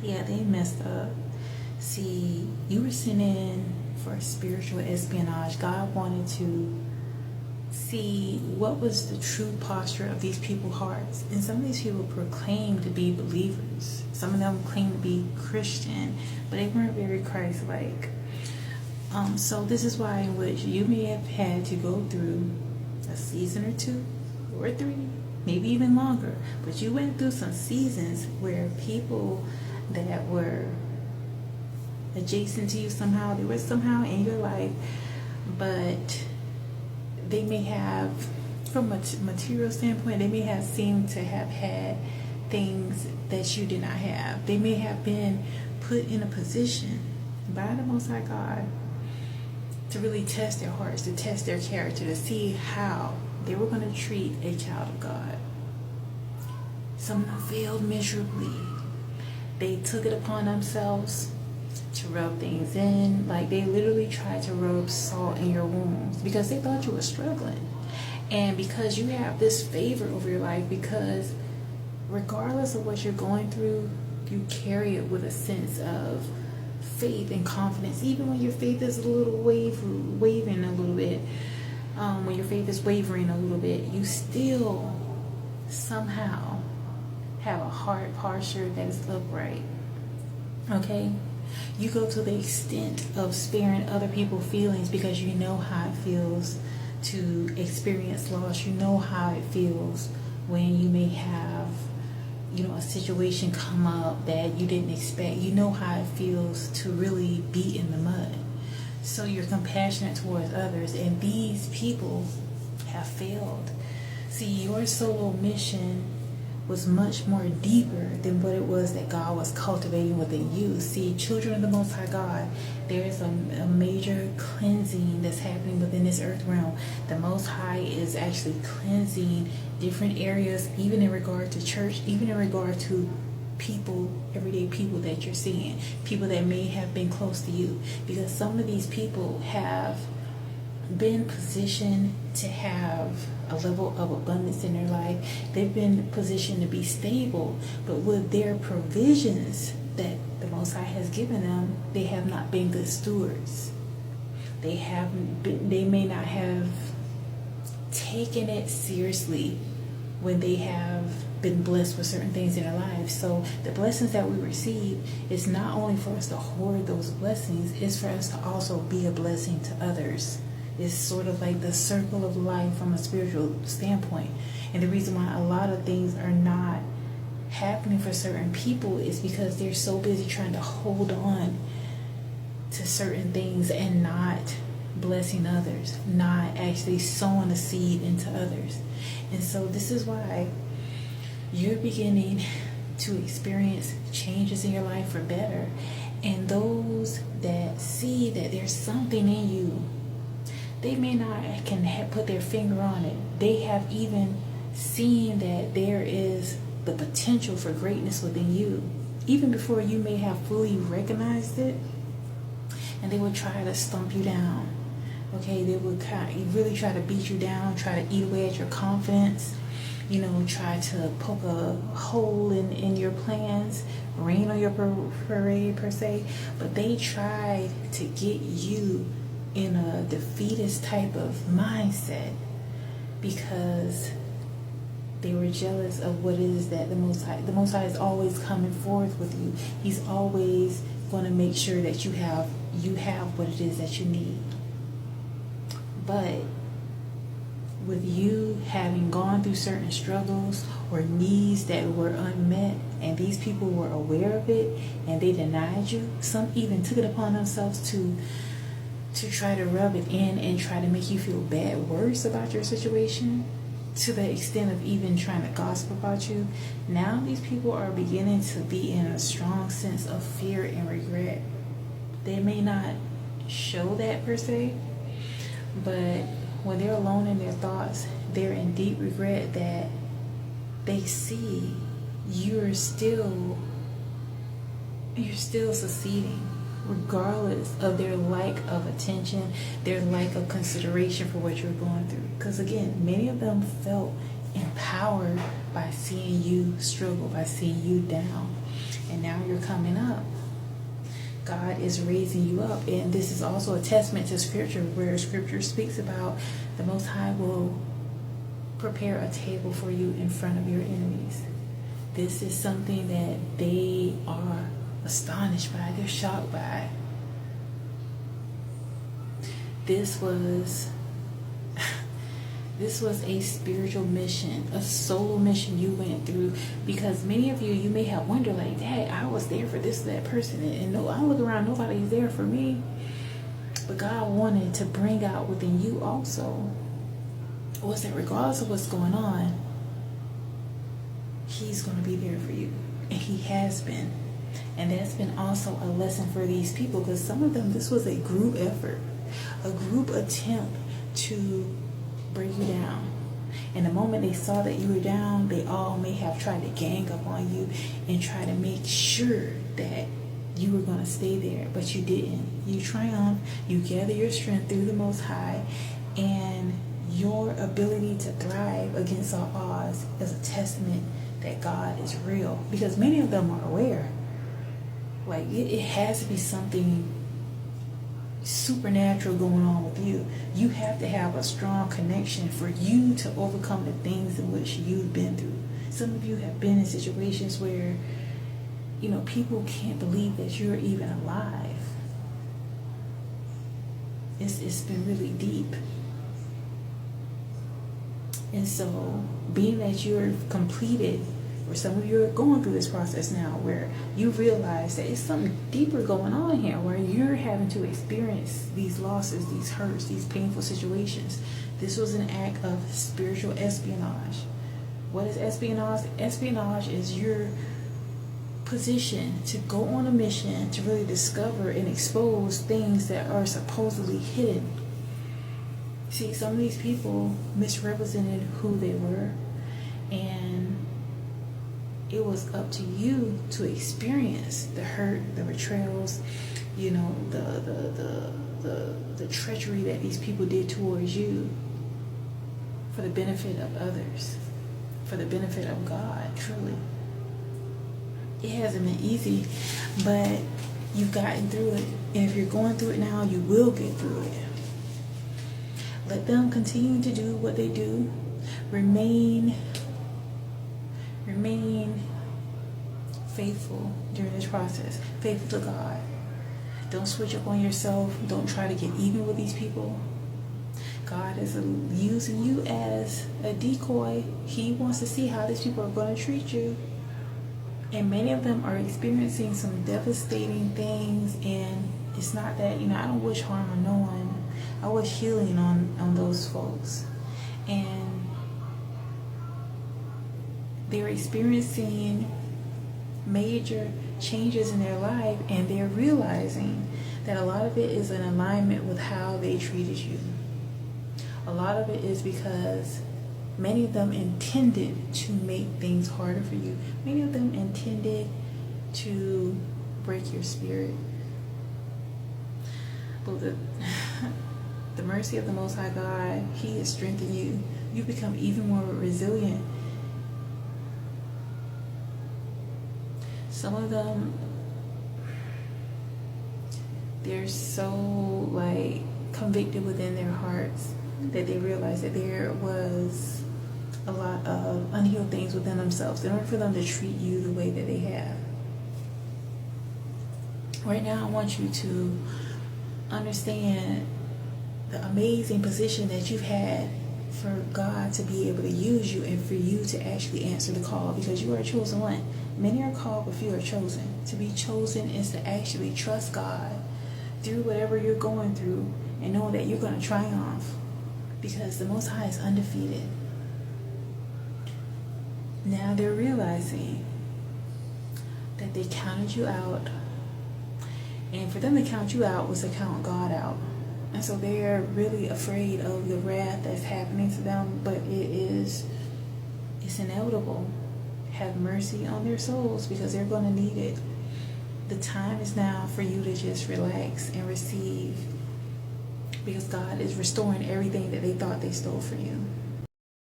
Yeah, they messed up. See, you were sent in for spiritual espionage. God wanted to see what was the true posture of these people's hearts. And some of these people proclaimed to be believers. Some of them claimed to be Christian, but they weren't very Christ-like. So this is why in which you may have had to go through a season or 2 or 3, maybe even longer. But you went through some seasons where people that were adjacent to you somehow, they were somehow in your life, but they may have, from a material standpoint, they may have seemed to have had things that you did not have. They may have been put in a position by the Most High God to really test their hearts, to test their character, to see how they were going to treat a child of God. Some of them failed miserably. They took it upon themselves to rub things in, like they literally tried to rub salt in your wounds because they thought you were struggling. And because you have this favor over your life, because regardless of what you're going through, you carry it with a sense of faith and confidence, even when your faith is a little wavering a little bit. When your faith is wavering a little bit, you still somehow have a heart posture that is upright. Okay? You go to the extent of sparing other people's feelings because you know how it feels to experience loss. You know how it feels when you may have, a situation come up that you didn't expect. You know how it feels to really be in the mud. So you're compassionate towards others, and these people have failed. See, your solo mission was much more deeper than what it was that God was cultivating within you. See, children of the Most High God, there is a major cleansing that's happening within this earth realm. The Most High is actually cleansing different areas, even in regard to church, even in regard to people, everyday people that you're seeing, people that may have been close to you, because some of these people have been positioned to have a level of abundance in their life. They've been positioned to be stable, but with their provisions that the Most High has given them, they have not been good stewards. They may not have taken it seriously when they have been blessed with certain things in their lives. So the blessings that we receive is not only for us to hoard those blessings, it's for us to also be a blessing to others. It's sort of like the circle of life from a spiritual standpoint. And the reason why a lot of things are not happening for certain people is because they're so busy trying to hold on to certain things and not blessing others, not actually sowing a seed into others. And so this is why you're beginning to experience changes in your life for better. And those that see that there's something in you, they may not can put their finger on it. They have even seen that there is the potential for greatness within you, even before you may have fully recognized it. And they will try to stomp you down. Okay, they will really try to beat you down, try to eat away at your confidence, try to poke a hole in your plans, rain on your parade per se. But they try to get you in a defeatist type of mindset because they were jealous of what it is that the Most High is always coming forth with you. He's always going to make sure that you have what it is that you need. But with you having gone through certain struggles or needs that were unmet, and these people were aware of it and they denied you, some even took it upon themselves to try to rub it in and try to make you feel worse about your situation, to the extent of even trying to gossip about you. Now these people are beginning to be in a strong sense of fear and regret. They may not show that per se, but when they're alone in their thoughts, they're in deep regret that they see you're still succeeding, regardless of their lack of attention, their lack of consideration for what you're going through. Because again, many of them felt empowered by seeing you struggle, by seeing you down. And now you're coming up. God is raising you up. And this is also a testament to Scripture, where Scripture speaks about the Most High will prepare a table for you in front of your enemies. This is something that they are astonished by. They're shocked by. This was a spiritual mission, a solo mission you went through, because many of you may have wondered, like, Dad, I was there for this, that person, and no, I look around, nobody's there for me. But God wanted to bring out within you also was that regardless of what's going on, He's going to be there for you, and He has been. And that's been also a lesson for these people, because some of them, this was a group effort, a group attempt to break you down. And the moment they saw that you were down, they all may have tried to gang up on you and try to make sure that you were going to stay there, but you didn't. You triumphed, you gather your strength through the Most High, and your ability to thrive against all odds is a testament that God is real, because many of them are aware. Like, it has to be something supernatural going on with you. You have to have a strong connection for you to overcome the things in which you've been through. Some of you have been in situations where, people can't believe that you're even alive. It's been really deep. And so, being that you're completed, or some of you are going through this process now, where you realize that it's something deeper going on here, where you're having to experience these losses, these hurts, these painful situations. This was an act of spiritual espionage. What is espionage? Espionage is your position to go on a mission to really discover and expose things that are supposedly hidden. See, some of these people misrepresented who they were, and it was up to you to experience the hurt, the betrayals, the treachery that these people did towards you, for the benefit of others, for the benefit of God, truly. It hasn't been easy, but you've gotten through it. And if you're going through it now, you will get through it. Let them continue to do what they do. Remain faithful during this process. Faithful to God. Don't switch up on yourself. Don't try to get even with these people. God is using you as a decoy. He wants to see how these people are going to treat you. And many of them are experiencing some devastating things. And it's not that, I don't wish harm on no one. I wish healing on those folks. And they're experiencing major changes in their life, and they're realizing that a lot of it is in alignment with how they treated you. A lot of it is because many of them intended to make things harder for you. Many of them intended to break your spirit. But the mercy of the Most High God, He has strengthened you. You become even more resilient. Some of them, they're so convicted within their hearts that they realize that there was a lot of unhealed things within themselves in order for them to treat you the way that they have. Right now, I want you to understand the amazing position that you've had for God to be able to use you, and for you to actually answer the call, because you are a chosen one. Many are called, but few are chosen. To be chosen is to actually trust God through whatever you're going through, and know that you're going to triumph, because the Most High is undefeated. Now they're realizing that they counted you out, and for them to count you out was to count God out. And so they're really afraid of the wrath that's happening to them, but it's inevitable. Have mercy on their souls, because they're going to need it. The time is now for you to just relax and receive, because God is restoring everything that they thought they stole from you.